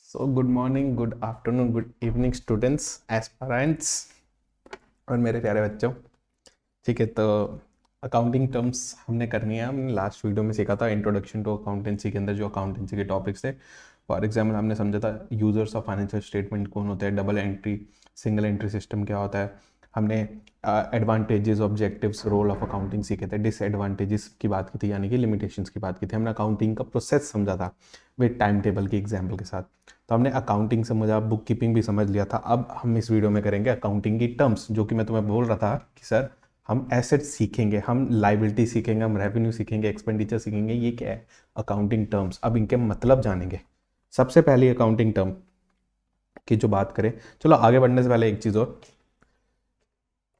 So good morning, good afternoon, good evening students, aspirants और मेरे प्यारे बच्चों। ठीक है, तो अकाउंटिंग टर्म्स हमने करनी है। हमने लास्ट वीडियो में सीखा था इंट्रोडक्शन टू अकाउंटेंसी के अंदर जो अकाउंटेंसी के टॉपिक्स थे। फॉर एग्जाम्पल हमने समझा था यूजर्स ऑफ फाइनेंशियल स्टेटमेंट कौन होते हैं, double entry single entry system क्या होता है। हमने advantages, objectives, role of accounting सीखे थे। डिसएडवांटेजेस की बात की थी, यानी कि लिमिटेशंस की बात की थी। हमने अकाउंटिंग का प्रोसेस समझा था विद टाइम टेबल के एग्जाम्पल के साथ। तो हमने अकाउंटिंग समझा, बुक कीपिंग भी समझ लिया था। अब हम इस वीडियो में करेंगे अकाउंटिंग की टर्म्स, जो कि मैं तुम्हें बोल रहा था कि सर हम एसेट सीखेंगे, हम लाइबिलिटी सीखेंगे, हम रेवेन्यू सीखेंगे, एक्सपेंडिचर सीखेंगे। ये क्या है? Accounting terms. अब इनके मतलब जानेंगे। सबसे पहली अकाउंटिंग टर्म की जो बात करें, चलो आगे बढ़ने से पहले एक चीज़ और,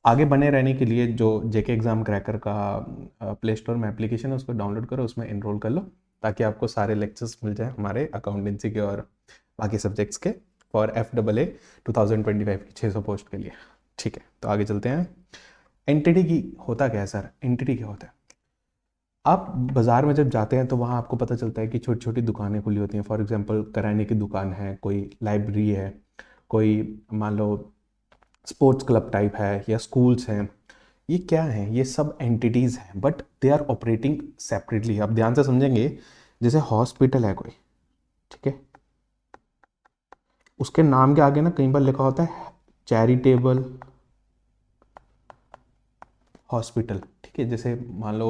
आगे बने रहने के लिए जो जेके एग्जाम क्रैकर का प्ले स्टोर में एप्लीकेशन है उसको डाउनलोड करो, उसमें एनरोल कर लो, ताकि आपको सारे लेक्चर्स मिल जाए हमारे अकाउंटेंसी के और बाकी सब्जेक्ट्स के फॉर FAA 2025 की 600 पोस्ट के लिए। ठीक है, तो आगे चलते हैं। एंटिटी की होता क्या है सर? एंटिटी क्या होता है? आप बाज़ार में जब जाते हैं तो वहाँ आपको पता चलता है कि छोटी छोटी दुकानें खुली होती हैं। फॉर एग्जांपल किराने की दुकान है, कोई लाइब्रेरी है, कोई मान लो स्पोर्ट्स क्लब टाइप है, या स्कूल्स हैं। ये क्या हैं? ये सब एंटिटीज़ हैं, but they are operating separately. आप ध्यान से समझेंगे, जैसे हॉस्पिटल है कोई, ठीक है, उसके नाम के आगे ना कई बार लिखा होता है चैरिटेबल हॉस्पिटल। ठीक है, जैसे मान लो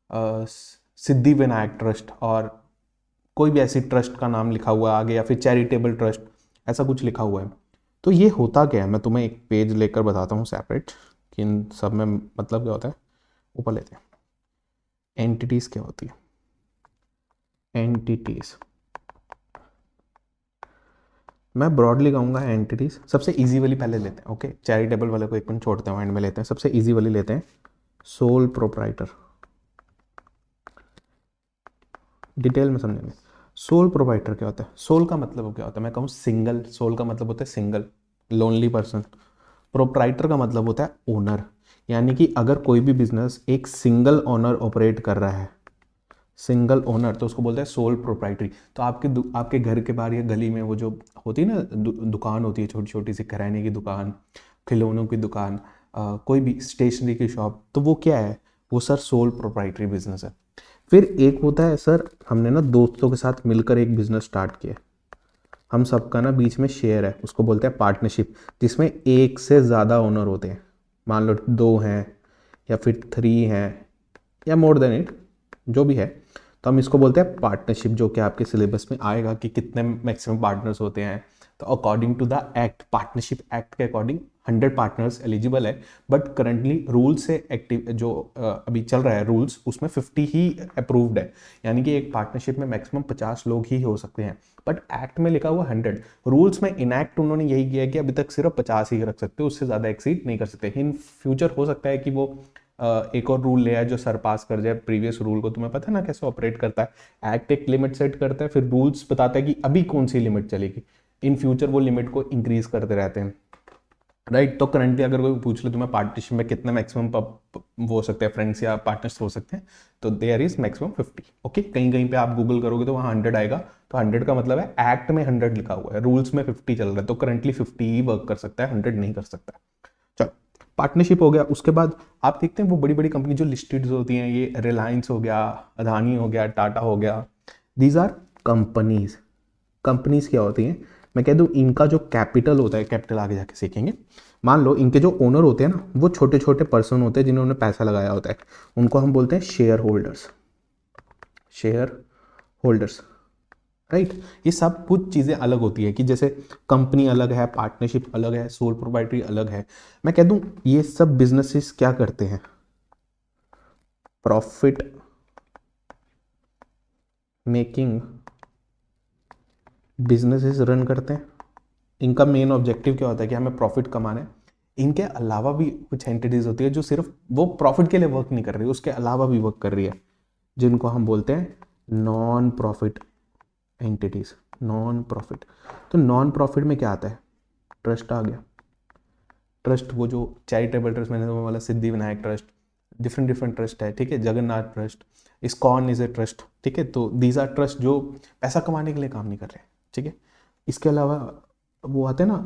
सिद्धि विनायक ट्रस्ट, और कोई भी ऐसी ट्रस्ट का नाम लिखा हुआ है आगे, या फिर चैरिटेबल ट्रस्ट, ऐसा कुछ लिखा हुआ है। तो ये होता क्या है, मैं तुम्हें एक पेज लेकर बताता हूँ सेपरेट कि इन सब में मतलब क्या होता है। ऊपर लेते हैं। एंटिटीज क्या होती है? एंटिटीज मैं ब्रॉडली कहूँगा एंटिटीज। सबसे इजी वाली पहले लेते हैं, ओके। चैरिटेबल वाले को एक मिनट छोड़ते हैं, एंड में लेते हैं। सबसे इजी वाली लेते हैं, सोल प्रोप्राइटर। डिटेल में समझेंगे। सोल प्रोप्राइटर क्या होता है? सोल का मतलब क्या होता है? मैं कहूँ सिंगल। सोल का मतलब होता है सिंगल, लोनली पर्सन। प्रोप्राइटर का मतलब होता है ओनर, यानी कि अगर कोई भी बिजनेस एक सिंगल ओनर ऑपरेट कर रहा है, सिंगल ओनर, तो उसको बोलते हैं सोल प्रोप्राइटरी। तो आपके घर के बाहर या गली में वो जो होती है ना, दुकान होती है, छोटी छोटी सी किराने की दुकान, खिलौनों की दुकान, कोई भी स्टेशनरी की शॉप, तो वो क्या है? वो सर सोल प्रोप्राइटरी बिजनेस है। फिर एक होता है सर, हमने ना दोस्तों के साथ मिलकर एक बिजनेस स्टार्ट किया, हम सबका ना बीच में शेयर है, उसको बोलते हैं पार्टनरशिप, जिसमें एक से ज़्यादा ओनर होते हैं। मान लो दो हैं, या फिर थ्री हैं, या मोर देन इट, जो भी है। तो हम इसको बोलते हैं पार्टनरशिप, जो कि आपके सिलेबस में आएगा कि कितने मैक्सिमम पार्टनर्स होते हैं। तो according to the act, partnership act के अकॉर्डिंग 100 पार्टनर्स एलिजिबल है। बट करंटली रूल से एक्टिव जो अभी चल रहा है रूल्स, उसमें 50 ही अप्रूव्ड है, यानी कि एक पार्टनरशिप में मैक्सिमम 50 लोग ही हो सकते हैं। बट एक्ट में लिखा हुआ 100। रूल्स में इनैक्ट उन्होंने यही किया कि अभी तक सिर्फ 50 ही रख सकते हो, उससे ज़्यादा एक्सीड नहीं कर सकते। इन फ्यूचर हो सकता है कि वो एक और रूल ले आए जो सरपास कर जाए प्रीवियस रूल को। तुम्हें पता है ना कैसे ऑपरेट करता है? एक्ट एक लिमिट सेट करता है, फिर रूल्स बताता है कि अभी कौन सी लिमिट चलेगी। इन फ्यूचर वो लिमिट को इंक्रीज करते रहते हैं, राइट। तो करंटली अगर कोई पूछ ले तुम्हें पार्टीशन में कितने मैक्सिमम वो हो सकते हैं, फ्रेंड्स या पार्टनर्स हो सकते हैं, तो देयर इज मैक्सिमम 50। ओके, कहीं कहीं पे आप गूगल करोगे तो वहाँ 100 आएगा। तो 100 का मतलब है एक्ट में 100 लिखा हुआ है, रूल्स में 50 चल रहा है, तो करंटली 50 ही वर्क कर सकता है, 100 नहीं कर सकता। चलो, पार्टनरशिप हो गया। उसके बाद आप देखते हैं वो बड़ी बड़ी कंपनी जो लिस्टेड होती हैं, ये रिलायंस हो गया, अदानी हो गया, टाटा हो गया, दीज आर कंपनीज। कंपनीज क्या होती हैं? मैं कह दूं इनका जो कैपिटल होता है, कैपिटल आगे जाके सीखेंगे। मान लो इनके जो ओनर होते हैं ना, वो छोटे छोटे पर्सन होते हैं जिन्होंने पैसा लगाया होता है, उनको हम बोलते हैं share holders. Share holders, right. ये सब कुछ चीज़ें अलग होती है कि जैसे कंपनी अलग है, पार्टनरशिप अलग है, सोल प्रोप्राइटरी अलग है। मैं कह दूं ये सब बिजनेसेस क्या करते हैं? प्रॉफिट मेकिंग बिजनेसेस रन करते हैं। इनका मेन ऑब्जेक्टिव क्या होता है? कि हमें प्रॉफिट कमाना है। इनके अलावा भी कुछ एंटिटीज होती है जो सिर्फ वो प्रॉफिट के लिए वर्क नहीं कर रही, उसके अलावा भी वर्क कर रही है, जिनको हम बोलते हैं non profit entities. Non profit, तो नॉन प्रॉफिट में क्या आता है? ट्रस्ट आ गया। ट्रस्ट, वो जो चैरिटेबल ट्रस्ट मैंने बोला, Siddhi Vinayak trust, different different trust है, ठीक है, Jagannath trust, ISKCON is a trust, ठीक है। तो दीज आर ट्रस्ट जो पैसा कमाने के लिए काम नहीं कर रहे, ठीक है। इसके अलावा वो आते हैं ना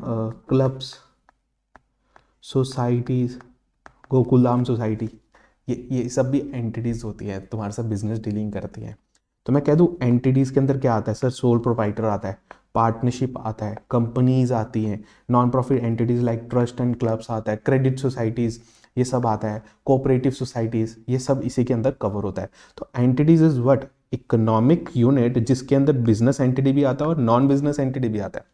क्लब्स, सोसाइटीज़, गोकुलधाम सोसाइटी, ये सब भी एंटिटीज़ होती है, तुम्हारे साथ बिजनेस डीलिंग करती हैं। तो मैं कह दूँ एंटिटीज़ के अंदर क्या आता है सर, सोल प्रोप्राइटर आता है, पार्टनरशिप आता है, कंपनीज आती हैं, non profit entities like trust and clubs आता है, क्रेडिट सोसाइटीज़ ये सब आता है, कोऑपरेटिव सोसाइटीज़ ये सब इसी के अंदर कवर होता है। तो entities is what, economic unit जिसके अंदर बिजनेस एंटिटी भी आता है और नॉन बिजनेस एंटिटी भी आता है।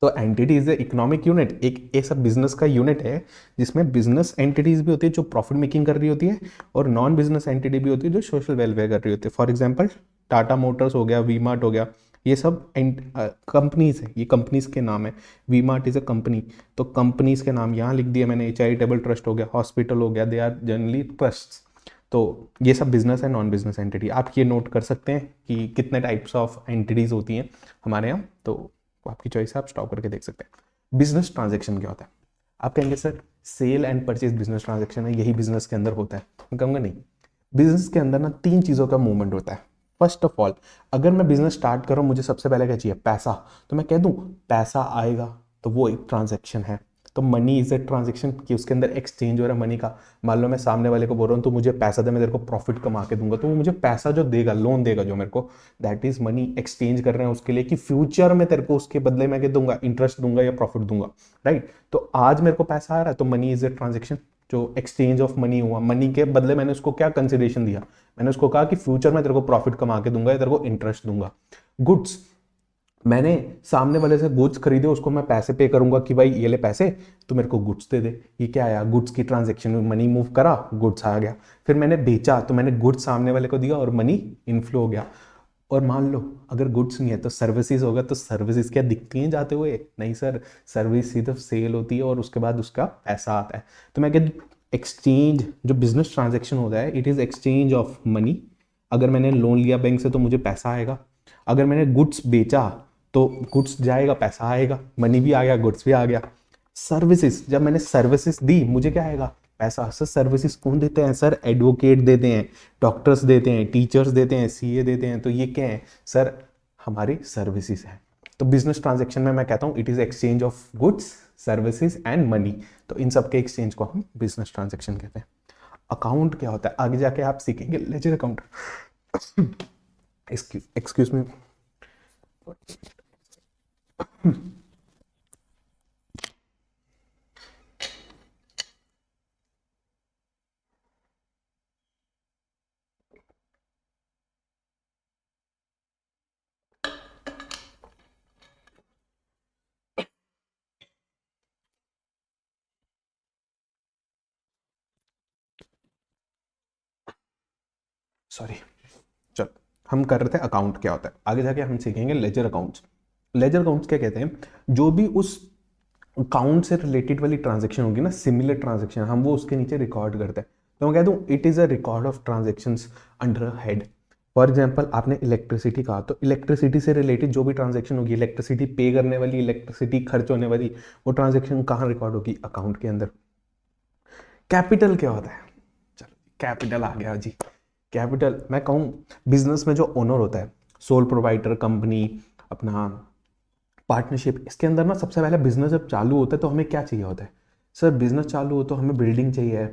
तो entity is a economic unit, एक ऐसा बिजनेस का यूनिट है जिसमें बिजनेस एंटिटीज भी होती है जो प्रॉफिट मेकिंग कर रही होती है, और नॉन बिजनेस एंटिटी भी होती है जो सोशल वेलफेयर कर रही होती है। फॉर एग्जांपल टाटा मोटर्स हो गया, वी मार्ट हो गया, ये सब कंपनीज है, ये कंपनीज के नाम है। V Mart is a company, तो कंपनीज के नाम यहाँ लिख दिया मैंने, चैरिटेबल ट्रस्ट हो गया, हॉस्पिटल हो गया, दे आर जनरली ट्रस्ट। तो ये सब बिजनेस है, नॉन बिजनेस एंटिटी। आप ये नोट कर सकते हैं कि कितने टाइप्स ऑफ एंटिटीज होती हैं हमारे यहाँ, तो आपकी चॉइस है, आप स्टॉप करके देख सकते हैं। बिजनेस ट्रांजेक्शन क्या होता है? आप कहेंगे sir sale and purchase business transaction है, यही बिजनेस के अंदर होता है। मैं कहूँगा नहीं, बिजनेस के अंदर ना तीन चीज़ों का मूवमेंट होता है। फर्स्ट ऑफ ऑल, अगर मैं बिजनेस स्टार्ट कर रहा हूँ, मुझे सबसे पहले क्या चाहिए, पैसा। तो मैं कह दूँ पैसा आएगा तो वो एक ट्रांजेक्शन है। तो मनी इज ए ट्रांजेक्शन, कि उसके अंदर एक्सचेंज हो रहा है मनी का। मान लो मैं सामने वाले को बोल रहा हूँ तो मुझे पैसा दे, मैं तेरे को प्रॉफिट कमा के दूंगा, तो वो मुझे पैसा जो देगा, लोन देगा जो मेरे को, दैट इज मनी। एक्सचेंज कर रहे हैं उसके लिए कि फ्यूचर में तेरे को उसके बदले में क्या दूंगा, इंटरेस्ट दूंगा या प्रॉफिट दूंगा, राइट। तो आज मेरे को पैसा आ रहा है तो मनी इज ए ट्रांजेक्शन, जो एक्सचेंज ऑफ मनी हुआ। मनी के बदले मैंने उसको क्या कंसिडरेशन दिया, मैंने उसको कहा कि फ्यूचर में तेरे को प्रॉफिट कमा के दूंगा या तेरे को इंटरेस्ट दूंगा। गुड्स, मैंने सामने वाले से गुड्स खरीदे, उसको मैं पैसे पे करूंगा कि भाई ये ले पैसे, तो मेरे को गुड्स दे दे। ये क्या आया, गुड्स की ट्रांजेक्शन में मनी मूव करा, गुड्स आ गया। फिर मैंने बेचा तो मैंने गुड्स सामने वाले को दिया और मनी इनफ्लो हो गया। और मान लो अगर गुड्स नहीं है तो सर्विसेज होगा, तो सर्विसेज क्या दिखती हैं जाते हुए? नहीं सर, सर्विस सिर्फ सेल होती है और उसके बाद उसका पैसा आता है। तो मैं कहता एक्सचेंज, जो बिजनेस ट्रांजेक्शन होता है, it is exchange of money. अगर मैंने लोन लिया बैंक से तो मुझे पैसा आएगा। अगर मैंने गुड्स बेचा तो गुड्स जाएगा, पैसा आएगा, मनी भी आ गया, गुड्स भी आ गया। सर्विसेज, जब मैंने सर्विसेज दी मुझे क्या आएगा, पैसा। सर सर्विसेज कौन देते हैं? सर एडवोकेट देते हैं, डॉक्टर्स देते हैं, टीचर्स देते हैं, सीए देते हैं। तो ये क्या है सर, हमारी सर्विसेज है। तो बिजनेस ट्रांजेक्शन में मैं कहता हूँ it is exchange of goods, services and money. तो इन सब के एक्सचेंज को हम बिजनेस ट्रांजेक्शन कहते हैं। अकाउंट क्या होता है आगे जाके आप सीखेंगे, ledger account. Excuse me. Sorry, चलो हम कर रहे थे अकाउंट क्या होता है, आगे जाके हम सीखेंगे लेजर अकाउंट्स। लेजर अकाउंट्स क्या कहते हैं, जो भी उस अकाउंट से रिलेटेड वाली ट्रांजेक्शन होगी ना, सिमिलर ट्रांजेक्शन, हम वो उसके नीचे रिकॉर्ड करते हैं। तो मैं कह दूँ it is a record of transactions under head. For example आपने इलेक्ट्रिसिटी कहा, तो इलेक्ट्रिसिटी से रिलेटेड जो भी ट्रांजेक्शन होगी, इलेक्ट्रिसिटी पे करने वाली, इलेक्ट्रिसिटी खर्च होने वाली, वो ट्रांजेक्शन कहाँ रिकॉर्ड होगी, अकाउंट के अंदर। कैपिटल क्या होता है, चलो कैपिटल आ गया जी। कैपिटल मैं कहूँ बिजनेस में जो ओनर होता है, सोल प्रोवाइडर, कंपनी, अपना पार्टनरशिप, इसके अंदर ना सबसे पहले बिजनेस जब चालू होता है तो हमें क्या चाहिए होता है सर, बिजनेस चालू हो तो हमें बिल्डिंग चाहिए,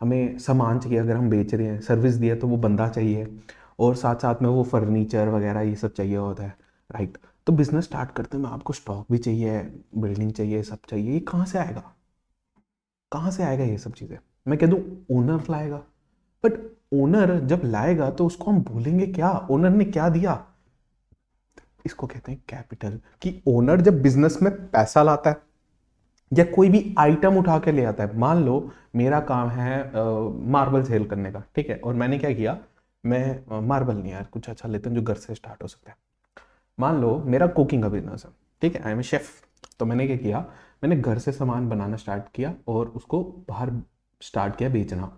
हमें सामान चाहिए, अगर हम बेच रहे हैं, सर्विस दिया तो वो बंदा चाहिए, और साथ साथ में वो फर्नीचर वगैरह ये सब चाहिए होता है, राइट। तो बिजनेस स्टार्ट करते में आपको स्टॉक भी चाहिए, बिल्डिंग चाहिए, सब चाहिए। ये कहाँ से आएगा, कहाँ से आएगा ये सब चीज़ें? मैं कह दूँ ओनर लाएगा, बट ओनर जब लाएगा तो उसको हम बोलेंगे क्या, ओनर ने क्या दिया? इसको कहते हैं कैपिटल। कि ओनर जब बिजनेस में पैसा लाता है या कोई भी आइटम उठा के ले आता है, मान लो मेरा काम है मार्बल सेल करने का, ठीक है, और मैंने क्या किया, मैं मार्बल नहीं यार, कुछ अच्छा लेते हैं जो घर से स्टार्ट हो सकता है। मान लो मेरा कुकिंग का बिजनेस है, ठीक है, आई एम ए शेफ। तो मैंने क्या किया, मैंने घर से सामान बनाना स्टार्ट किया और उसको बाहर स्टार्ट किया बेचना,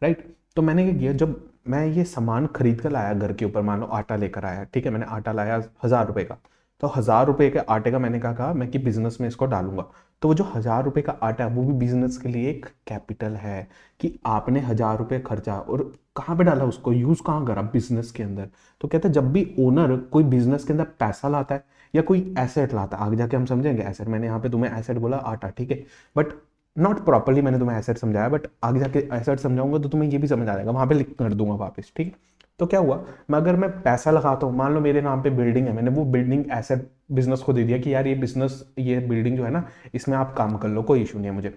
राइट। तो मैंने क्या किया, जब मैं ये सामान खरीद कर लाया घर के ऊपर, मान लो आटा लेकर आया, ठीक है, मैंने आटा लाया 1,000 रुपये का। तो 1,000 रुपये के आटे का मैंने कहा मैं कि बिजनेस में इसको डालूंगा। तो वो जो 1,000 रुपये का आटा है वो भी बिजनेस के लिए एक कैपिटल है, कि आपने 1,000 रुपये खर्चा और कहाँ पे डाला, उसको यूज कहाँ करा, बिजनेस के अंदर। तो कहते हैं जब भी ओनर कोई बिजनेस के अंदर पैसा लाता है या कोई एसेट लाता, आगे जाके हम समझेंगे एसेट। मैंने यहाँ पे तुम्हें एसेट बोला आटा, ठीक है, बट नॉट प्रॉपरली मैंने तुम्हें एसेट समझाया, बट आगे जाके एसेट समझाऊंगा तो तुम्हें ये भी समझ आ जाएगा, वहाँ पे लिख कर दूंगा वापस, ठीक है। तो क्या हुआ, अगर मैं पैसा लगाता हूँ, मान लो मेरे नाम पे बिल्डिंग है, मैंने वो बिल्डिंग एसेट बिजनेस को दे दिया कि यार ये बिजनेस, ये बिल्डिंग जो है ना, इसमें आप काम कर लो, कोई इशू नहीं है मुझे।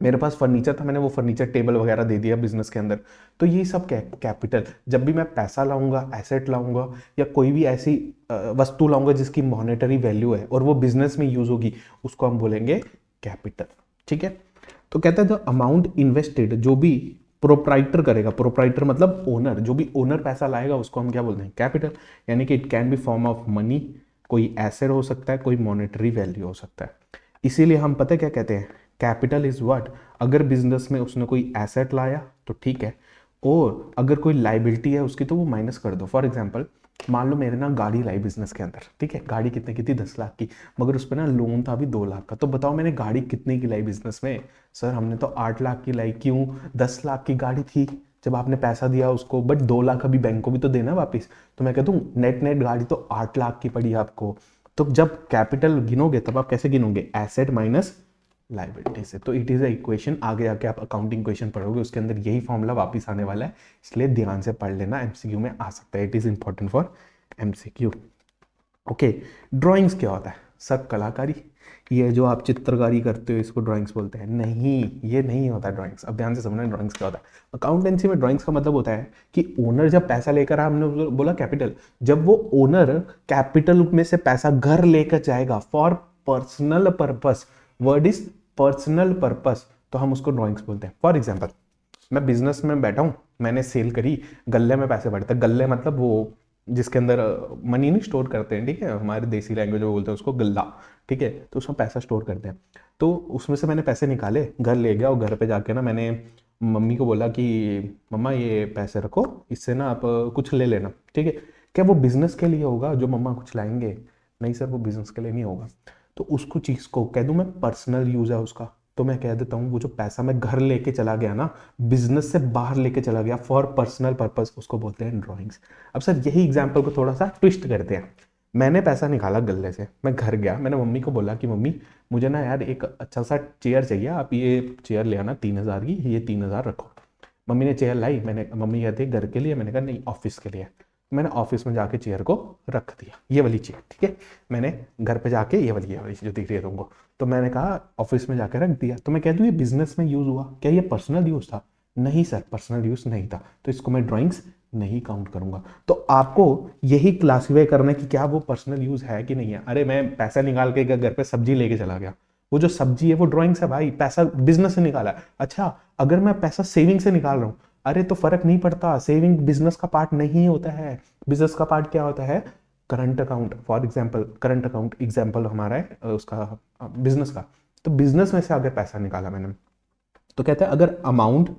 मेरे पास फर्नीचर था, मैंने वो फर्नीचर टेबल वगैरह दे दिया बिजनेस के अंदर। तो ये सब कैपिटल, जब भी मैं पैसा लाऊंगा, एसेट लाऊंगा, या कोई भी ऐसी वस्तु लाऊंगा जिसकी मॉनेटरी वैल्यू है और वो बिजनेस में यूज होगी, उसको हम बोलेंगे कैपिटल, ठीक है। तो कहता है द अमाउंट इन्वेस्टेड, जो भी प्रोप्राइटर करेगा, प्रोप्राइटर मतलब ओनर, जो भी ओनर पैसा लाएगा उसको हम क्या बोलते हैं, कैपिटल। यानी कि it can be form of money, कोई एसेट हो सकता है, कोई मॉनेटरी वैल्यू हो सकता है। इसीलिए हम पता है क्या कहते हैं, कैपिटल इज व्हाट, अगर बिजनेस में उसने कोई एसेट लाया तो ठीक है, और अगर कोई लाइबिलिटी है उसकी तो वो माइनस कर दो। फॉर एग्जांपल, मान लो मेरे ना गाड़ी लाई बिजनेस के अंदर, ठीक है, गाड़ी कितने की थी, 10 लाख की, मगर उस पर ना लोन था अभी 2 लाख का। तो बताओ मैंने गाड़ी कितने की लाई बिजनेस में, सर हमने तो 8 लाख की लाई। क्यों, 10 लाख की गाड़ी थी जब आपने पैसा दिया उसको, बट 2 लाख अभी बैंक को भी तो देना वापिस। तो मैं कहता हूँ नेट नेट गाड़ी तो 8 लाख की पड़ी आपको। तो जब कैपिटल गिनोगे तब आप कैसे गिनोगे, एसेट माइनस लाइबिलिटी से। तो इट इज अ इक्वेशन, आगे आके आप अकाउंटिंग क्वेश्चन पढ़ोगे उसके अंदर यही फॉर्मूला वापस आने वाला है, इसलिए ध्यान से पढ़ लेना, एमसीक्यू में आ सकता है, it is important for MCQ. Okay, drawings क्या होता है, सर कलाकारी, ये जो आप चित्रकारी करते हो इसको ड्राइंग्स बोलते हैं, नहीं ये नहीं होता ड्राइंग्स। अब ध्यान से समझना ड्राइंग्स क्या होता है। अकाउंटेंसी में ड्राइंग्स का मतलब होता है कि ओनर जब पैसा लेकर आया, हमने बोला कैपिटल, जब वो ओनर कैपिटल में से पैसा घर लेकर जाएगा for personal purpose, word is personal purpose, तो हम उसको ड्राइंग्स बोलते हैं। फॉर एग्जाम्पल, मैं बिजनेस में बैठा हूँ, मैंने सेल करी, गल्ले में पैसे बढ़ते हैं, गल्ले मतलब वो जिसके अंदर मनी नहीं स्टोर करते हैं, ठीक है, हमारे देसी लैंग्वेज में बोलते हैं उसको गल्ला, ठीक है, तो उसमें पैसा स्टोर करते हैं। तो उसमें से मैंने पैसे निकाले, घर ले गया, और घर पे जाके ना मैंने मम्मी को बोला कि मम्मा ये पैसे रखो, इससे ना आप कुछ ले लेना, ठीक है। क्या वो बिजनेस के लिए होगा जो मम्मा कुछ लाएंगे, नहीं सर वो बिजनेस के लिए नहीं होगा। तो उसको चीज़ को कह दूं मैं पर्सनल यूज है उसका, तो मैं कह देता हूँ वो जो पैसा मैं घर लेके चला गया ना, बिजनेस से बाहर लेके चला गया फॉर पर्सनल पर्पस, उसको बोलते हैं ड्राइंग्स। अब सर यही एग्जाम्पल को थोड़ा सा ट्विस्ट करते हैं। मैंने पैसा निकाला गल्ले से, मैं घर गया, मैंने मम्मी को बोला कि मम्मी मुझे ना यार एक अच्छा सा चेयर चाहिए, आप ये चेयर ले आना 3,000 की, ये 3,000 रखो। मम्मी ने चेयर लाई, मैंने, मम्मी कहती है घर के लिए, मैंने कहा नहीं ऑफिस के लिए। मैंने ऑफिस में जाके चेयर को रख दिया, ये वाली चेयर, ठीक है। मैंने घर पे जाके ये वाली जो दिख रही है तुमको, तो मैंने कहा ऑफिस में जाके रख दिया। तो मैं कह दूँ ये बिजनेस में यूज हुआ, क्या ये पर्सनल यूज था, नहीं सर पर्सनल यूज नहीं था, तो इसको मैं ड्राइंग्स नहीं काउंट करूंगा। तो आपको यही क्लासीफाई करना है कि क्या वो पर्सनल यूज है कि नहीं है। अरे मैं पैसा निकाल के घर पे सब्जी लेके चला गया, वो जो सब्जी है वो ड्राइंग्स है भाई, पैसा बिजनेस से निकाला है। अच्छा अगर मैं पैसा सेविंग से निकाल रहा हूँ, अरे तो फर्क नहीं पड़ता, सेविंग बिजनेस का पार्ट नहीं होता है। बिजनेस का पार्ट क्या होता है, current account. For example current account example हमारा है उसका बिजनेस का। तो बिजनेस में से अगर पैसा निकाला मैंने, तो कहता है अगर अमाउंट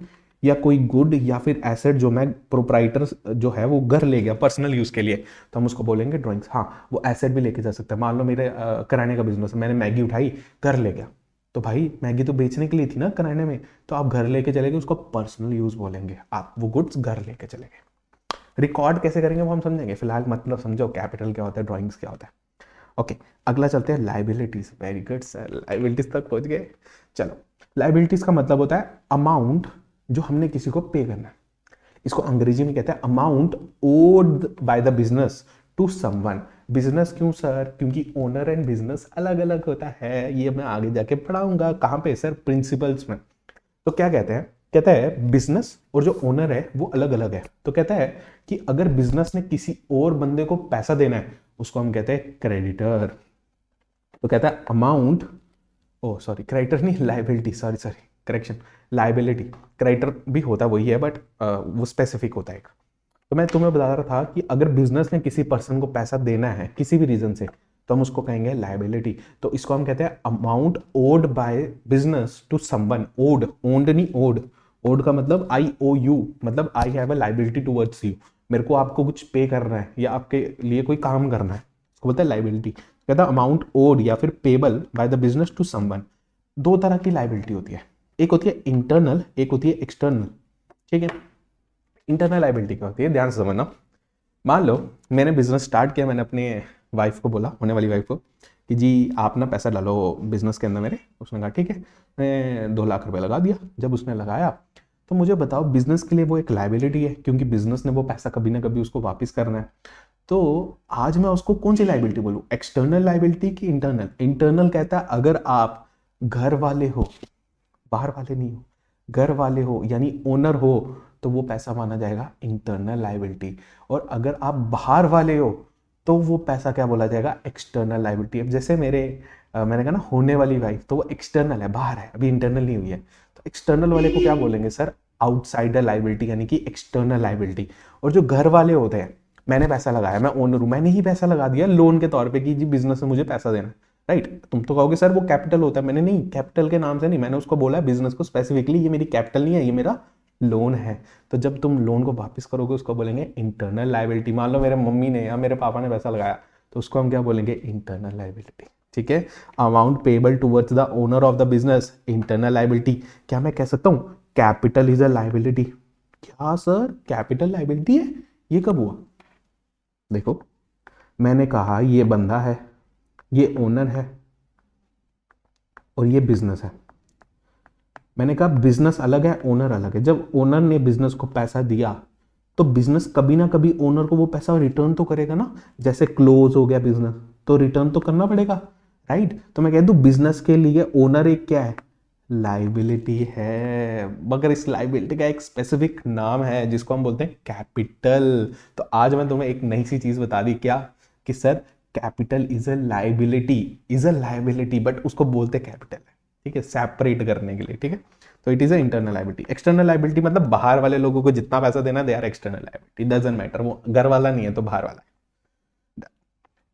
या कोई गुड या फिर एसेट जो मैं प्रोप्राइटर जो है वो घर ले गया पर्सनल यूज के लिए, तो हम उसको बोलेंगे ड्राइंग्स। हाँ वो एसेट भी लेके जा सकता है, मान लो मेरे किराने का बिजनेस है, मैंने मैगी उठाई घर ले गया, तो भाई मैगी तो बेचने के लिए थी ना किराने में, तो आप घर लेके चले गए, उसको पर्सनल यूज बोलेंगे, आप वो गुड्स घर लेके चले गए। रिकॉर्ड कैसे करेंगे वो हम समझेंगे, फिलहाल मतलब समझो कैपिटल क्या होता है, ड्राइंग्स क्या होता है। ओके अगला चलते हैं liabilities. Very good sir, liabilities तक पहुंच गए। चलो, लाइबिलिटीज का मतलब होता है अमाउंट जो हमने किसी को पे करना है, इसको अंग्रेजी में कहते हैं amount owed by the business to someone. Business क्यों सर, क्योंकि ओनर एंड बिजनेस अलग अलग होता है, ये मैं आगे जाके पढ़ाऊंगा। कहां पे सर, प्रिंसिपल्स में। तो क्या कहते हैं, कहता है बिजनेस और जो ओनर है वो अलग अलग है। तो कहता है कि अगर बिजनेस ने किसी और बंदे को पैसा देना है उसको हम कहते हैं क्रेडिटर। तो कहता है अमाउंट, ओ सॉरी क्रेडिटर नहीं, liability, sorry sorry correction, liability. Creditor भी होता वही है बट वो स्पेसिफिक होता है एक। तो मैं तुम्हें बता रहा था कि अगर बिजनेस ने किसी पर्सन को पैसा देना है किसी भी रीजन से, तो हम उसको कहेंगे लाइबिलिटी। तो इसको हम कहते हैं amount owed by business to someone. Owed, owned नहीं, ओड। ओड का मतलब आई ओ यू, मतलब I have a liability towards you, मेरे को आपको कुछ पे करना है या आपके लिए कोई काम करना है, उसको बोलते हैं लाइबिलिटी। कहता है अमाउंट ओड या फिर payable by the business to someone. दो तरह की लाइबिलिटी होती है, एक होती है इंटरनल, एक होती है एक्सटर्नल, ठीक है। इंटरनल लाइबिलिटी क्या होती है, ध्यान से समझना। मान लो मैंने बिजनेस स्टार्ट किया, मैंने अपने वाइफ को बोला, होने वाली वाइफ को, कि जी आप ना पैसा डालो बिजनेस के अंदर मेरे। उसने कहा ठीक है, मैं 2 लाख रुपए लगा दिया। जब उसने लगाया तो मुझे बताओ, बिजनेस के लिए वो एक लाइबिलिटी है, क्योंकि बिजनेस ने वो पैसा कभी ना कभी उसको वापस करना है। तो आज मैं उसको कौन सी लाइबिलिटी बोलूँ, एक्सटर्नल लाइबिलिटी कि इंटरनल? इंटरनल कहता है अगर आप घर वाले हो, बाहर वाले नहीं हो, घर वाले हो यानी ओनर हो, तो वो पैसा माना जाएगा इंटरनल लाइबिलिटी। और अगर आप बाहर वाले हो तो वो पैसा क्या बोला जाएगा, एक्सटर्नल लाइबिलिटी। अब जैसे मैंने कहा ना होने वाली वाइफ, तो वो एक्सटर्नल है, बाहर है, अभी इंटरनल नहीं हुई है। तो एक्सटर्नल वाले को क्या बोलेंगे सर, आउटसाइडर लाइबिलिटी, यानी कि एक्सटर्नल लाइबिलिटी। और जो घर वाले होते हैं, मैंने पैसा लगाया, मैं ओनर हूं, मैंने ही पैसा लगा दिया लोन के तौर पे कि जी बिजनेस में मुझे पैसा देना, राइट। तुम तो कहोगे सर वो कैपिटल होता है, मैंने नहीं, कैपिटल के नाम से नहीं, मैंने उसको बोला बिजनेस को स्पेसिफिकली, ये मेरी कैपिटल नहीं है, ये मेरा लोन है। तो जब तुम लोन को वापस करोगे उसको बोलेंगे इंटरनल लाइबिलिटी। मान लो मेरे मम्मी ने या मेरे पापा ने पैसा लगाया, तो उसको हम क्या बोलेंगे, इंटरनल लाइबिलिटी। ठीक है, amount payable towards the owner of the business, internal liability. क्या मैं कह सकता हूं कैपिटल इज अ लाइबिलिटी? क्या सर कैपिटल लाइबिलिटी है, ये कब हुआ? देखो, मैंने कहा ये बंदा है, ये ओनर है और ये बिजनेस है। मैंने कहा बिजनेस अलग है, ओनर अलग है। जब ओनर ने बिजनेस को पैसा दिया तो बिजनेस कभी ना कभी ओनर को वो पैसा रिटर्न तो करेगा ना। जैसे क्लोज हो गया बिजनेस तो रिटर्न तो करना पड़ेगा, राइट। तो मैं कह दूं बिजनेस के लिए ओनर एक क्या है, लाइबिलिटी है, मगर इस लाइबिलिटी का एक स्पेसिफिक नाम है जिसको हम बोलते हैं कैपिटल। तो आज मैं तुम्हें एक नई सी चीज बता दी, क्या, कि sir capital is a liability, is a liability, but उसको बोलते कैपिटल है। ठीक है, सेपरेट करने के लिए। ठीक है, तो it is a internal liability. External liability मतलब बाहर वाले लोगों को जितना पैसा देना, they are external liability, doesn't matter, वो घर वाला नहीं है तो बाहर वाला है।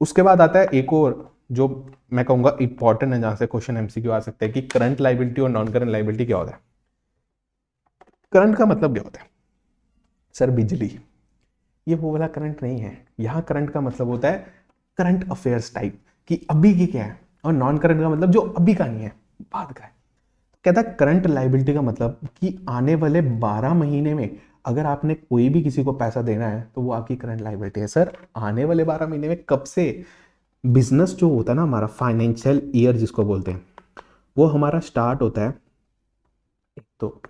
उसके बाद आता है एक और जो मैं कहूंगा इंपॉर्टेंट है, जहां से क्वेश्चन एमसीक्यू आ सकते हैं, कि करंट लाइबिलिटी और नॉन करंट लाइबिलिटी क्या होता है। करंट का मतलब क्या होता है सर, बिजली। ये वो वाला करंट नहीं है, यहाँ करंट का मतलब होता है करंट अफेयर्स टाइप, कि अभी की क्या है। और नॉन करंट का मतलब जो अभी का नहीं है, बाद का है। कहता है करंट लाइबिलिटी का मतलब कि आने वाले 12 महीने में अगर आपने कोई भी किसी को पैसा देना है तो वो आपकी करंट लाइबिलिटी है। सर आने वाले 12 महीने में कब से? बिजनेस जो होता है ना हमारा, फाइनेंशियल ईयर जिसको बोलते हैं, वो हमारा स्टार्ट होता है, एक तो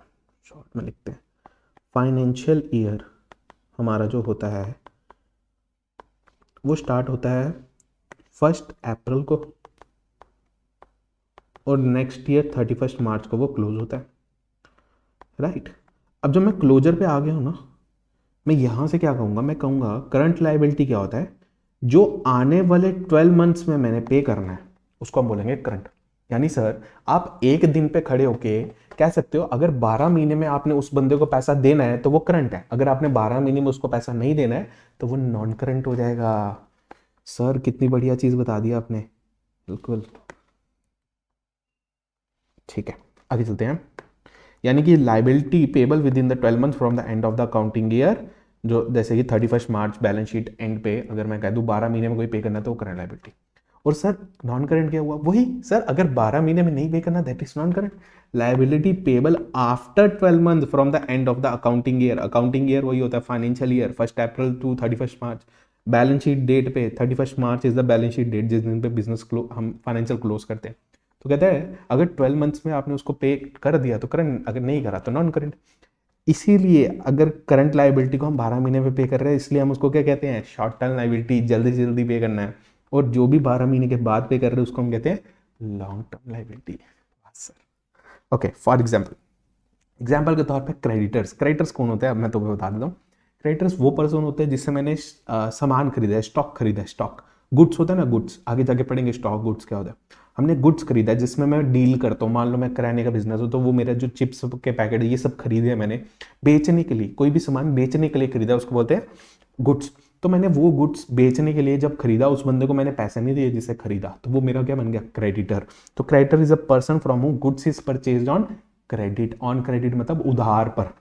शॉर्ट में लिखते हैं, फाइनेंशियल ईयर हमारा जो होता है वो स्टार्ट होता है 1 अप्रैल को, और नेक्स्ट ईयर 31 मार्च को वो क्लोज होता है, राइट। अब जब मैं क्लोजर पे आ गया हूँ ना, मैं यहां से क्या कहूंगा, मैं कहूंगा करंट लाइबिलिटी क्या होता है, जो आने वाले 12 मंथ्स में मैंने पे करना है उसको हम बोलेंगे करंट। यानी सर आप एक दिन पे खड़े होके कह सकते हो, अगर 12 महीने में आपने उस बंदे को पैसा देना है तो वो करंट है, अगर आपने 12 महीने में उसको पैसा नहीं देना है तो वो नॉन करंट हो जाएगा। सर कितनी बढ़िया चीज बता दी आपने, बिल्कुल। ठीक है, आगे चलते हैं। यानी कि liability payable with in the 12 month from the end of the accounting year, जो जैसे कि 31 मार्च बैलेंस शीट एंड पे अगर मैं कह दूं 12 महीने में कोई पे करना तो वो करंट लाइबिलिटी। और सर नॉन करंट क्या हुआ, वही सर अगर 12 महीने में नहीं पे करना that is non current. Liability payable after 12 month from the end of the accounting year, accounting year वही होता है financial year 1 April to 31 March. Balance sheet date पे 31 March is the balance sheet date, जिस दिन पे business हम financial close करते हैं। तो कहता है अगर 12 मंथ्स में आपने उसको पे कर दिया तो करंट, अगर नहीं करा तो नॉन करंट। इसीलिए अगर करंट लाइबिलिटी को हम 12 महीने में पे कर रहे हैं, इसलिए हम उसको क्या कहते हैं, शॉर्ट टर्म लाइबिलिटी, जल्दी से जल्दी पे करना है। और जो भी 12 महीने के बाद पे कर रहे हैं उसको हम कहते हैं long term liability. Sir okay, for example के तौर पे क्रेडिटर्स। क्रेडिटर्स कौन होते हैं, अब मैं तुम्हें बता देता हूँ। क्रेडिटर्स वो पर्सन होते हैं जिससे मैंने सामान खरीदा है, स्टॉक खरीदा है, स्टॉक गुड्स होता है ना, गुड्स आगे जाके पढ़ेंगे स्टॉक गुड्स क्या होता है। हमने गुड्स खरीदा है जिसमें मैं डील करता हूँ, मान लो मैं किराने का बिजनेस हो तो वो मेरा जो चिप्स के पैकेट है ये सब खरीदे हैं मैंने बेचने के लिए, कोई भी सामान बेचने के लिए खरीदा उसको बोलते हैं गुड्स। तो मैंने वो गुड्स बेचने के लिए जब खरीदा, उस बंदे को मैंने पैसे नहीं दिए जिसे खरीदा, तो वो मेरा क्या बन गया, क्रेडिटर। तो creditor is a person from whom goods is purchased on credit. On credit मतलब उधार पर,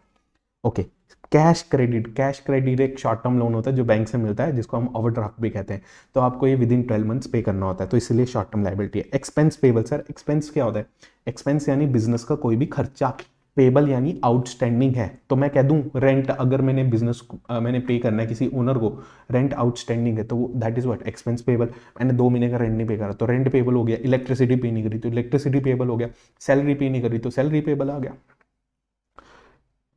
okay. Cash credit, cash credit एक शॉर्ट टर्म लोन होता है जो बैंक से मिलता है, जिसको हम ओवरड्राफ्ट भी कहते हैं। तो आपको ये विद इन 12 मंथ्स पे करना होता है, तो इसलिए शॉर्ट टर्म लाइबिलिटी है। एक्सपेंस पेबल, सर एक्सपेंस क्या होता है, एक्सपेंस यानी बिजनेस का कोई भी खर्चा, पेबल यानी आउटस्टैंडिंग है, तो मैं कह दूं रेंट, अगर मैंने मैंने पे करना है किसी ओनर को, रेंट आउटस्टैंडिंग है, तो that is what expense payable. मैंने 2 महीने का रेंट नहीं पे करा तो रेंट पेबल हो गया। इलेक्ट्रिसिटी पे नहीं करी तो इलेक्ट्रिसिटी पेबल हो गया। सैलरी पे नहीं करी तो सैलरी पेबल आ गया।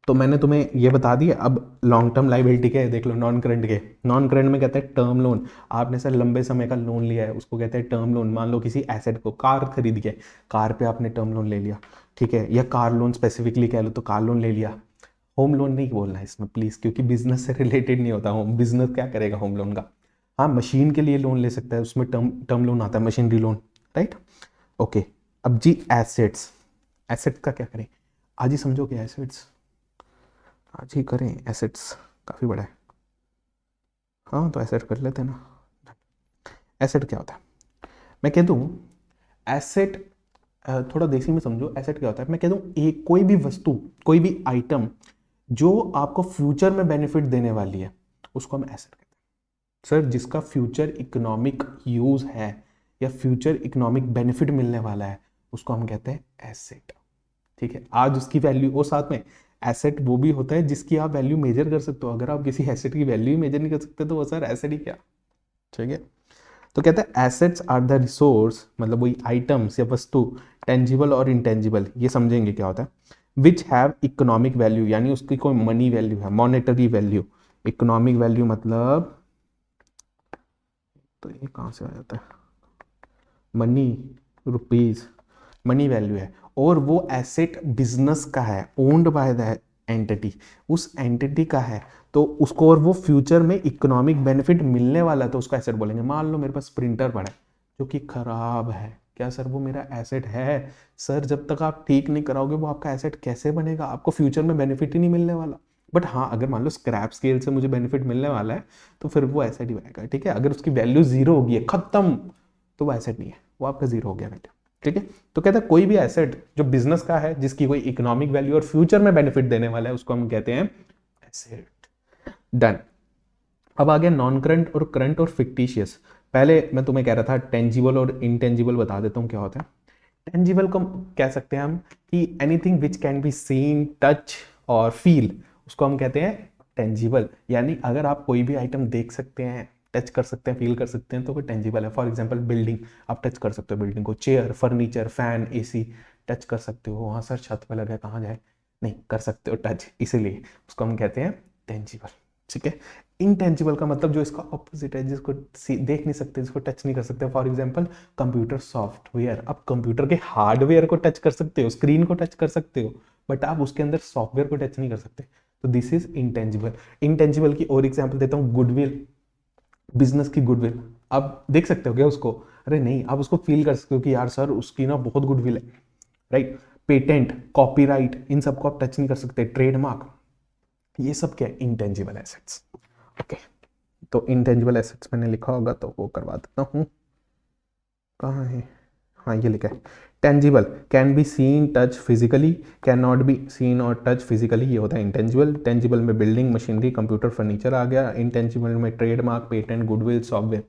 तो मैंने तुम्हें ये बता दिया। अब लॉन्ग टर्म लाइबिलिटी क्या है देख लो, नॉन करंट के। नॉन करंट में कहते हैं टर्म लोन। आपने सर लंबे समय का लोन लिया है, उसको कहते हैं टर्म लोन। मान लो किसी एसेट को, कार खरीद के, कार पे आपने टर्म लोन ले लिया, ठीक है, या कार लोन स्पेसिफिकली कह लो तो कार लोन ले लिया। होम लोन नहीं बोलना है इसमें प्लीज, क्योंकि बिजनेस से रिलेटेड नहीं होता। होम बिजनेस क्या करेगा होम लोन का? हाँ, मशीन के लिए लोन ले सकता है, उसमें टर्म टर्म लोन आता है, मशीनरी लोन, राइट। ओके, अब जी एसेट्स, एसेट्स का क्या करें? आज ही समझोगे एसेट्स, आज ही करें। एसेट्स काफ़ी बड़ा है। हाँ तो एसेट कर लेते हैं ना। एसेट क्या होता है मैं कह दूँ? एसेट, थोड़ा देसी में समझो। एसेट क्या होता है मैं कह दूँ, एक कोई भी वस्तु, कोई भी आइटम जो आपको फ्यूचर में बेनिफिट देने वाली है, उसको हम एसेट कहते हैं। सर जिसका फ्यूचर इकोनॉमिक यूज है या फ्यूचर इकोनॉमिक बेनिफिट मिलने वाला है, उसको हम कहते हैं एसेट। ठीक है, आज उसकी वैल्यू, और साथ में एसेट वो भी होता है जिसकी आप वैल्यू मेजर कर सकते हो। अगर आप किसी एसेट की वैल्यू मेजर नहीं कर सकते तो वो सर एसेट ही क्या? ठीक है, तो कहते हैं एसेट्स आर द रिसोर्स, मतलब वही आइटम्स या वस्तु, टेंजिबल और इंटेंजिबल, ये समझेंगे क्या होता है, विच हैव इकोनॉमिक वैल्यू, यानी उसकी कोई मनी वैल्यू है, मॉनेटरी वैल्यू। इकोनॉमिक वैल्यू मतलब, तो ये कहाँ से आ जाता है, मनी, रुपीज, मनी वैल्यू है। और वो एसेट बिजनेस का है, ओन्ड बाय द एंटिटी, उस एंटिटी का है, तो उसको, और वो फ्यूचर में इकोनॉमिक बेनिफिट मिलने वाला है तो उसको एसेट बोलेंगे। मान लो मेरे पास प्रिंटर पड़ा है जो कि खराब है, क्या सर वो मेरा एसेट है? सर जब तक आप ठीक नहीं कराओगे वो आपका एसेट कैसे बनेगा? आपको फ्यूचर में बेनिफिट ही नहीं मिलने वाला। बट हाँ, अगर मान लो स्क्रैप स्केल से मुझे बेनिफिट मिलने वाला है तो फिर वो एसेट ही बनेगा। ठीक है, अगर उसकी वैल्यू जीरो होगी है, खत्म, तो वो एसेट नहीं है, वो आपका जीरो हो गया बेटा। ठीक है, तो कहता है कोई भी एसेट जो बिजनेस का है, जिसकी कोई इकोनॉमिक वैल्यू और फ्यूचर में बेनिफिट देने वाला है, उसको हम कहते हैं एसेट। डन। अब आ गया नॉन करंट और करंट और फिक्टिशियस। पहले मैं तुम्हें कह रहा था टेंजिबल और इनटेंजिबल, बता देता हूं क्या होता है। टेंजिबल को कह सकते हैं हम कि anything which can be seen, touch और फील, उसको हम कहते हैं टेंजिबल। यानी अगर आप कोई भी आइटम देख सकते हैं, टच कर सकते हैं, फील कर सकते हैं, तो वो टेंजिबल है। फॉर एग्जांपल बिल्डिंग, आप टच कर सकते हो बिल्डिंग को। Chair, furniture, fan, AC, touch कर सकते हो। वहाँ सर छत पर लगा, कहाँ जाए? नहीं कर सकते हो टच, इसीलिए उसको हम कहते हैं टेंजिबल। ठीक है, इनटेंजिबल का मतलब जो इसका ऑपोजिट है, जिसको देख नहीं सकते, जिसको टच नहीं कर सकते। फॉर एग्जांपल कंप्यूटर सॉफ्टवेयर, आप कंप्यूटर के हार्डवेयर को टच कर सकते हो, स्क्रीन को टच कर सकते हो, बट आप उसके अंदर सॉफ्टवेयर को टच नहीं कर सकते। तो दिस इज इंटेंजिबल। इंटेंजिबल की और एग्जांपल देता हूँ, गुडविल, बिजनेस की गुडविल। आप देख सकते हो क्या उसको? अरे नहीं, आप उसको फील कर सकते हो कि यार सर उसकी ना बहुत गुडविल है, राइट। पेटेंट, कॉपीराइट, इन सबको आप टच नहीं कर सकते। ट्रेडमार्क, ये सब क्या है? Intangible assets. ओके, तो इंटेंजिबल एसेट्स मैंने लिखा होगा तो वो करवा देता हूँ। कहाँ है? हाँ ये लिखा है। Tangible, can be seen, touch physically, can not be seen और टच फिजिकली, ये होता है इंटेंजिबल। टेंजिबल में बिल्डिंग, मशीनरी, कंप्यूटर, फर्नीचर आ गया। इंटेंजिबल में trademark, patent, goodwill, software,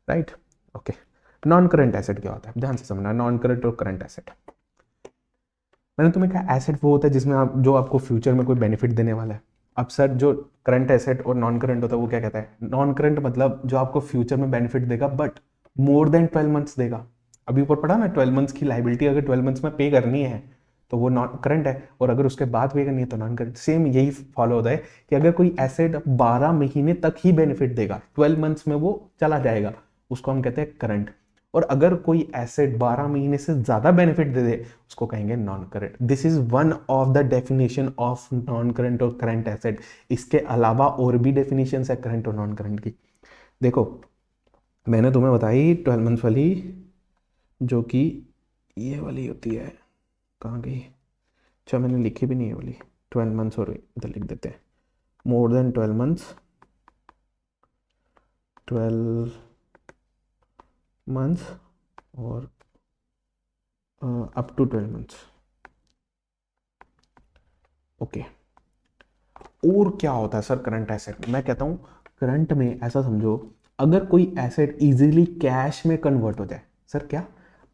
right. Okay, non current asset क्या होता है? ध्यान से समझना, नॉन करंट और करंट एसेट। मैंने तुम्हें कहा एसेट वो होता है जिसमें आप, जो आपको फ्यूचर में कोई बेनिफिट देने वाला है। अब सर जो करंट एसेट और नॉन करंट होता है वो क्या कहता है? नॉन करंट मतलब जो आपको फ्यूचर में बेनिफिट देगा बट मोर देन 12 मंथ्स देगा। अभी ऊपर पढ़ा ना, 12 मंथ्स की लाइबिलिटी अगर 12 मंथ्स में पे करनी है तो वो नॉन करंट है, और अगर उसके बाद पे करनी है तो नॉन करंट। सेम यही फॉलो होता है कि अगर कोई एसेट 12 महीने तक ही बेनिफिट देगा, 12 मंथ्स में वो चला जाएगा, उसको हम कहते हैं करंट। और अगर कोई एसेट 12 महीने से ज्यादा बेनिफिट दे दे, उसको कहेंगे non current. This is one of the definition of non current और करंट एसेट। इसके अलावा और भी डेफिनेशन है करंट और नॉन करंट की। देखो, मैंने तुम्हें बताई 12 मंथ वाली, जो कि ये वाली होती है, कहाँ गई? अच्छा मैंने लिखी भी नहीं है वाली। 12 मंथ्स, और इधर लिख देते हैं, मोर देन 12 मंथ्स, 12 मंथ्स और अप टू 12 मंथ्स। ओके, और क्या होता है सर करंट एसेट? मैं कहता हूं करंट में ऐसा समझो, अगर कोई एसेट इजीली कैश में कन्वर्ट हो जाए। सर क्या?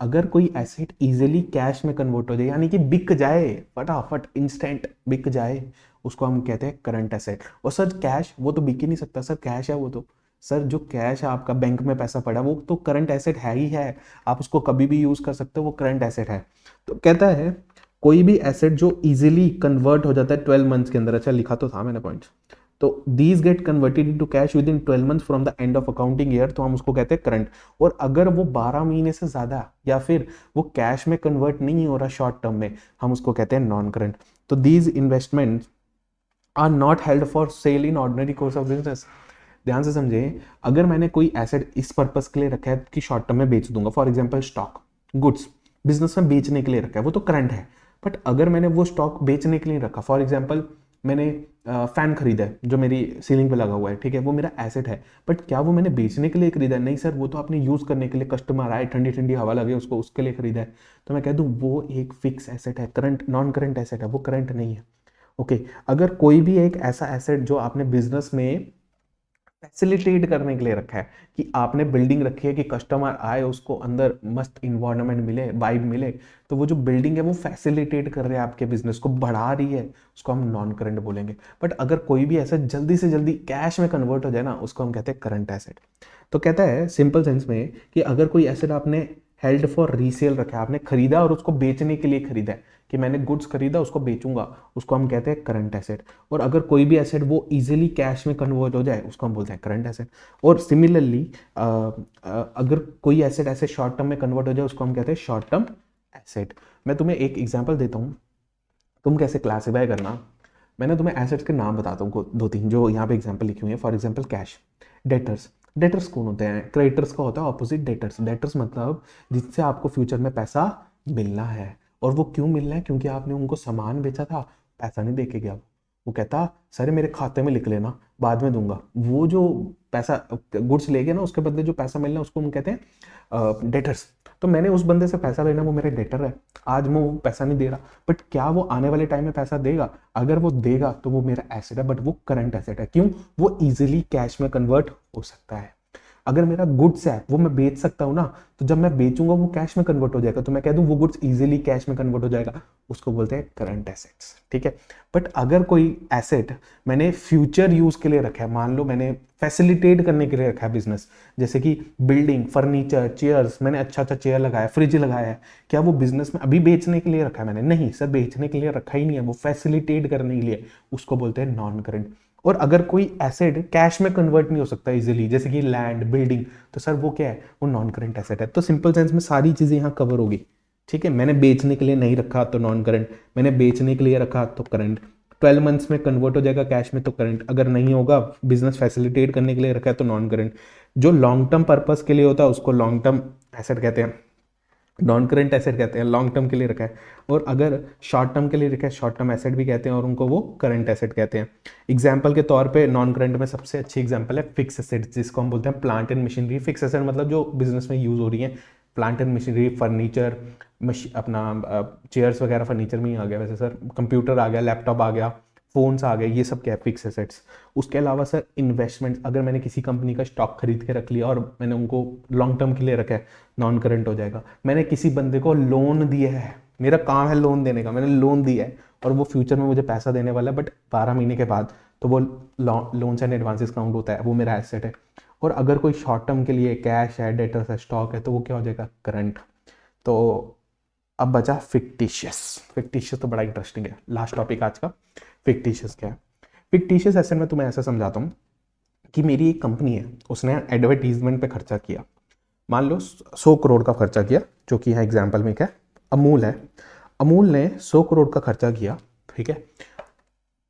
अगर कोई एसेट इजीली कैश में कन्वर्ट हो जाए, यानी कि बिक जाए, फटाफट इंस्टेंट बिक जाए, उसको हम कहते हैं करंट एसेट। और सर कैश वो तो बिक ही नहीं सकता, सर कैश है वो तो, सर जो कैश है आपका बैंक में पैसा पड़ा वो तो करंट एसेट है ही है, आप उसको कभी भी यूज कर सकते हो, वो करंट एसेट है। तो कहता है कोई भी एसेट जो इजीली कन्वर्ट हो जाता है 12 मंथ्स के अंदर, अच्छा लिखा तो था मैंने पॉइंट, तो these get converted into cash with in 12 months from the end of accounting year, तो हम उसको कहते हैं करंट। और अगर वो 12 महीने से ज्यादा या फिर वो कैश में कन्वर्ट नहीं हो रहा शॉर्ट टर्म में, हम उसको कहते हैं नॉन करंट। तो these investment are not held for sale in ordinary course of business. ध्यान से समझे, अगर मैंने कोई एसेट इस पर्पस के लिए रखा है कि शॉर्ट टर्म में बेच दूंगा, for example stock, goods business में बेचने के लिए रखा है, वो तो करंट है। बट अगर मैंने वो स्टॉक बेचने के लिए रखा, फॉर एग्जांपल मैंने फैन खरीदा है जो मेरी सीलिंग पे लगा हुआ है, ठीक है, वो मेरा एसेट है, बट क्या वो मैंने बेचने के लिए खरीदा है? नहीं सर, वो तो आपने यूज करने के लिए, कस्टमर आए, ठंडी ठंडी हवा लगे उसको, उसके लिए खरीदा है। तो मैं कह दूं वो एक फिक्स एसेट है, करंट नॉन करंट एसेट है, वो करंट नहीं है। ओके, अगर कोई भी एक ऐसा एसेट जो आपने बिजनेस में फैसिलिटेट करने के लिए रखा है, कि आपने बिल्डिंग रखी है कि कस्टमर आए उसको अंदर मस्त इन्वायरमेंट मिले, वाइब मिले, तो वो जो बिल्डिंग है वो फैसिलिटेट कर रहे हैं आपके बिजनेस को, बढ़ा रही है, उसको हम नॉन करंट बोलेंगे। बट अगर कोई भी एसेट जल्दी से जल्दी कैश में कन्वर्ट हो जाए ना, उसको हम कहते हैं करंट एसेट। तो कहता है सिंपल सेंस में कि अगर कोई एसेट आपने हेल्ड फॉर रीसेल रखा है, आपने खरीदा और उसको बेचने के लिए खरीदा है, कि मैंने गुड्स खरीदा उसको बेचूंगा, उसको हम कहते हैं करंट एसेट। और अगर कोई भी एसेट वो इजीली कैश में कन्वर्ट हो जाए, उसको हम बोलते हैं करंट एसेट। और सिमिलरली अगर कोई एसेट ऐसे शॉर्ट टर्म में कन्वर्ट हो जाए, उसको हम कहते हैं शॉर्ट टर्म एसेट। मैं तुम्हें एक एग्जांपल देता हूँ, तुम कैसे क्लासीफाई करना। मैंने तुम्हें एसेट्स के नाम बताता हूँ दो तीन, जो यहाँ पे एग्जांपल लिखी हुई है। For example cash, debtors. Debtors कौन होते हैं? क्रेडिटर्स का होता है ऑपोजिट डेटर्स। डेटर्स मतलब जिससे आपको फ्यूचर में पैसा मिलना है, और वो क्यों मिलना है? क्योंकि आपने उनको सामान बेचा था, पैसा नहीं दे के गया, वो कहता सर मेरे खाते में लिख लेना, बाद में दूंगा। वो जो पैसा गुड्स ले गया ना, उसके बदले जो पैसा मिलना, उसको हम कहते हैं डेटर्स। तो मैंने उस बंदे से पैसा लेना, वो मेरे डेटर है, आज मैं वो पैसा नहीं दे रहा, बट क्या वो आने वाले टाइम में पैसा देगा? अगर वो देगा तो वो मेरा एसेट है, बट वो करंट एसेट है। क्यों? वो इजीली कैश में कन्वर्ट हो सकता है। अगर मेरा गुड्स है वो मैं बेच सकता हूँ ना, तो जब मैं बेचूंगा वो कैश में कन्वर्ट हो जाएगा, तो मैं कह दूं वो गुड्स इजीली कैश में कन्वर्ट हो जाएगा, उसको बोलते हैं करंट एसेट्स। ठीक है। बट अगर कोई एसेट मैंने फ्यूचर यूज के लिए रखा है, मान लो मैंने फैसिलिटेट करने के लिए रखा है बिजनेस, जैसे कि बिल्डिंग, फर्नीचर, चेयर्स, मैंने अच्छा अच्छा चेयर लगाया, फ्रिज लगाया है, क्या वो बिजनेस में अभी बेचने के लिए रखा है मैंने? नहीं सर, बेचने के लिए रखा ही नहीं है, वो फैसिलिटेट करने के लिए, उसको बोलते हैं नॉन करंट। और अगर कोई एसेट कैश में कन्वर्ट नहीं हो सकता इजीली, जैसे कि लैंड, बिल्डिंग, तो सर वो क्या है? वो नॉन करंट एसेट है। तो सिंपल सेंस में सारी चीजें यहाँ कवर होगी। ठीक है, मैंने बेचने के लिए नहीं रखा तो नॉन करंट, मैंने बेचने के लिए रखा तो करंट, 12 मंथ्स में कन्वर्ट हो जाएगा कैश में तो करंट, अगर नहीं होगा, बिजनेस फैसिलिटेट करने के लिए रखा है तो नॉन करंट। जो लॉन्ग टर्म पर्पस के लिए होता है उसको लॉन्ग टर्म एसेट कहते हैं, नॉन करंट एसेट कहते हैं, लॉन्ग टर्म के लिए रखा है। और अगर शॉर्ट टर्म के लिए रखा है, शॉर्ट टर्म एसेट भी कहते हैं, और उनको वो करंट एसेट कहते हैं। एग्जाम्पल के तौर पे नॉन करंट में सबसे अच्छी एग्जाम्पल है फिक्स एसेट, जिसको हम बोलते हैं plant and machinery. Fix asset मतलब जो बिजनेस में यूज हो रही है, प्लांट एंड मशीनरी, फर्नीचर, अपना चेयर्स वगैरह फर्नीचर में ही आ गया वैसे सर, कंप्यूटर आ गया, लैपटॉप आ गया, फोन्स आ गए, ये सब क्या है? Fix assets. उसके अलावा सर इन्वेस्टमेंट, अगर मैंने किसी कंपनी का स्टॉक खरीद के रख लिया और मैंने उनको लॉन्ग टर्म के लिए रखा है, नॉन करंट हो जाएगा। मैंने किसी बंदे को लोन दिया है, मेरा काम है लोन देने का, मैंने लोन दिया है और वो फ्यूचर में मुझे पैसा देने वाला है, बट 12 महीने के बाद, तो वो लोन्स एंड एडवांसेस काउंट होता है, वो मेरा एसेट है। और अगर कोई शॉर्ट टर्म के लिए कैश है, डेटर्स है, स्टॉक है, तो वो क्या हो जाएगा? करंट। तो अब बचा फिक्टिशियस। फिक्टिशियस तो बड़ा इंटरेस्टिंग है, लास्ट टॉपिक आज का। फिक्टिशियस क्या है? फिक्टिशियस एसेट में तुम्हें ऐसा समझाता हूँ कि मेरी एक कंपनी है, उसने एडवर्टीजमेंट पे खर्चा किया, मान लो 100 करोड़ का खर्चा किया, जो कि यहाँ एग्जाम्पल में क्या है, अमूल है। अमूल ने 100 करोड़ का खर्चा किया, ठीक है।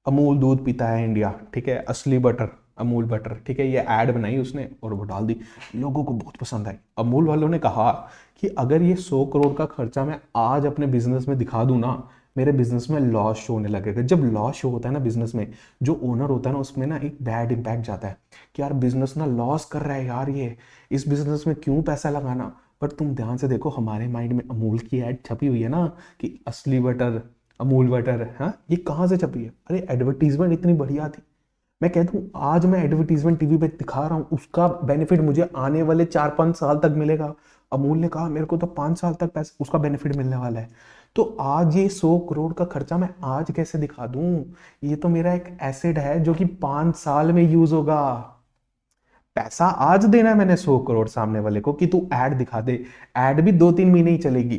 अमूल दूध पीता है इंडिया, ठीक है, असली बटर, अमूल बटर, ठीक है, ये ऐड बनाई उसने और वो डाल दी, लोगों को बहुत पसंद आई। अमूल वालों ने कहा कि अगर ये 100 करोड़ का खर्चा मैं आज अपने बिजनेस में दिखा दूं ना, मेरे बिजनेस में लॉस शो होने लगेगा। जब लॉस शो होता है ना बिजनेस में, जो ओनर होता है ना, उसमें ना एक बैड इंपैक्ट जाता है कि यार बिजनेस ना लॉस कर रहा है यार, ये इस बिजनेस में क्यों पैसा लगाना। पर तुम ध्यान से देखो, हमारे माइंड में अमूल की ऐड छपी हुई है ना, कि असली बटर, अमूल बटर, हाँ, ये कहाँ से छपी है? अरे एडवर्टीजमेंट इतनी बढ़िया थी। मैं कहता हूँ आज मैं एडवर्टीजमेंट टीवी पे दिखा रहा हूँ, उसका बेनिफिट मुझे आने वाले 4-5 साल तक मिलेगा। अमूल ने कहा मेरे को तो 5 साल तक पैसा उसका बेनिफिट मिलने वाला है, तो आज ये 100 करोड़ का खर्चा मैं आज कैसे दिखा दूं? ये तो मेरा एक एसेट है जो कि 5 साल में यूज होगा। पैसा आज देना है मैंने 100 करोड़ सामने वाले को कि तू ऐड दिखा दे। ऐड भी 2-3 महीने ही चलेगी,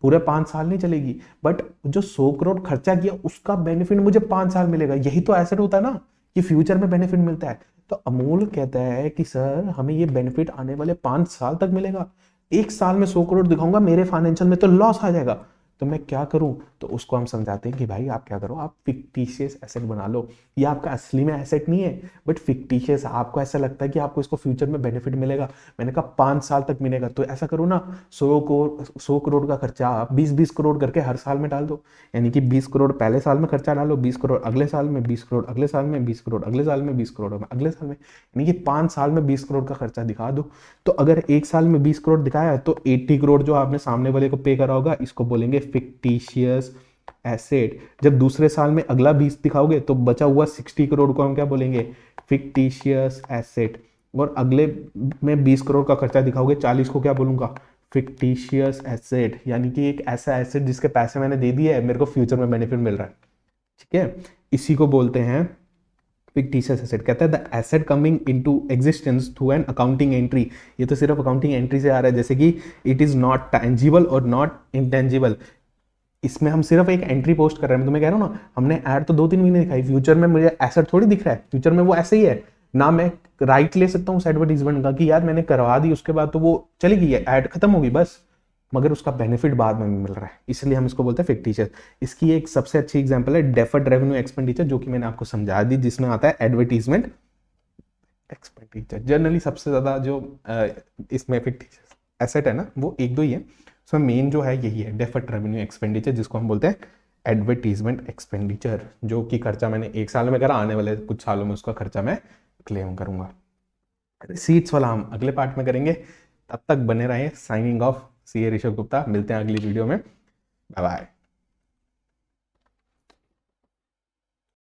पूरे 5 साल नहीं चलेगी, बट जो 100 करोड़ खर्चा किया उसका बेनिफिट मुझे 5 साल मिलेगा। यही तो एसेट होता है ना, कि फ्यूचर में बेनिफिट मिलता है। तो अमूल कहता है कि सर हमें ये बेनिफिट आने वाले 5 साल तक मिलेगा, 1 साल में 100 करोड़ दिखाऊंगा, मेरे फाइनेंशियल में तो लॉस आ जाएगा, तो मैं क्या करूं? तो उसको हम समझाते हैं कि भाई आप क्या करो, आप फिक्टिशियस एसेट बना लो। ये आपका असली में एसेट नहीं है, बट फिक्टिशियस, आपको ऐसा लगता है कि आपको इसको फ्यूचर में बेनिफिट मिलेगा। मैंने कहा 5 साल तक मिलेगा, तो ऐसा करो ना, 100 करोड़ का खर्चा आप 20-20 करोड़ करके हर साल में डाल दो। यानी कि 20 करोड़ पहले साल में खर्चा डालो, 20 करोड़ अगले साल में, 20 करोड़ अगले साल में, 20 करोड़ अगले साल में, 20 करोड़ अगले साल में, यानी कि 5 साल में 20 करोड़ का खर्चा दिखा दो। तो अगर एक साल में 20 करोड़ दिखाया है, तो 80 करोड़ जो आपने सामने वाले को पे करा होगा, इसको बोलेंगे फिक्टिशियस एसेट। जब दूसरे साल में अगला 20 दिखाओगे, तो बचा हुआ 60 करोड़ को हम क्या बोलेंगे? Fictitious asset. और अगले में 20 करोड़ का खर्चा दिखाओगे, 40 को क्या बोलूंगा? Fictitious asset. यानी कि एक ऐसा एसेट जिसके पैसे मैंने दे दिए है, मेरे को फ्यूचर में बेनिफिट मिल रहा है। ठीक है, इसी को बोलते हैं फिक्टिशियस एसेट। कहता है the asset coming into existence through an accounting entry. ये तो सिर्फ अकाउंटिंग एंट्री से आ रहा है, जैसे कि इट इज नॉट टेंजिबल और नॉट इंटेंजिबल। इसमें हम सिर्फ एक एंट्री पोस्ट कर रहे हैं। मैं तुम्हें कह रहा हूँ ना, हमने ऐड तो 2-3 महीने दिखाई, फ्यूचर में मुझे एसेट थोड़ी दिख रहा है, फ्यूचर में वो ऐसे ही है ना। मैं राइट ले सकता हूँ उस एडवर्टीजमेंट का कि यार मैंने करवा दी, उसके बाद तो वो चली गई है, ऐड खत्म होगी बस, मगर उसका बेनिफिट बाद में मिल रहा है, इसलिए हम इसको बोलते हैं फिक्टिशियस। इसकी एक सबसे अच्छी एग्जांपल है डेफर्ड रेवेन्यू एक्सपेंडिचर, जो कि मैंने आपको समझा दी, जिसमें आता है एडवर्टीजमेंट एक्सपेंडिचर। जनरली सबसे ज्यादा जो इसमें फिक्टिशियस एसेट है ना, वो एक दो ही है। सो मेन जो है यही है, डेफर्ड रेवेन्यू एक्सपेंडिचर, जिसको हम बोलते हैं एडवर्टीजमेंट एक्सपेंडिचर, जो कि खर्चा मैंने एक साल में करा, आने वाले कुछ सालों में उसका खर्चा मैं क्लेम करूंगा। रिसीट्स वाला हम अगले पार्ट में करेंगे। तब तक बने रहे। Signing off, C A Rishabh Gupta. मिलते हैं अगली वीडियो में। Bye bye.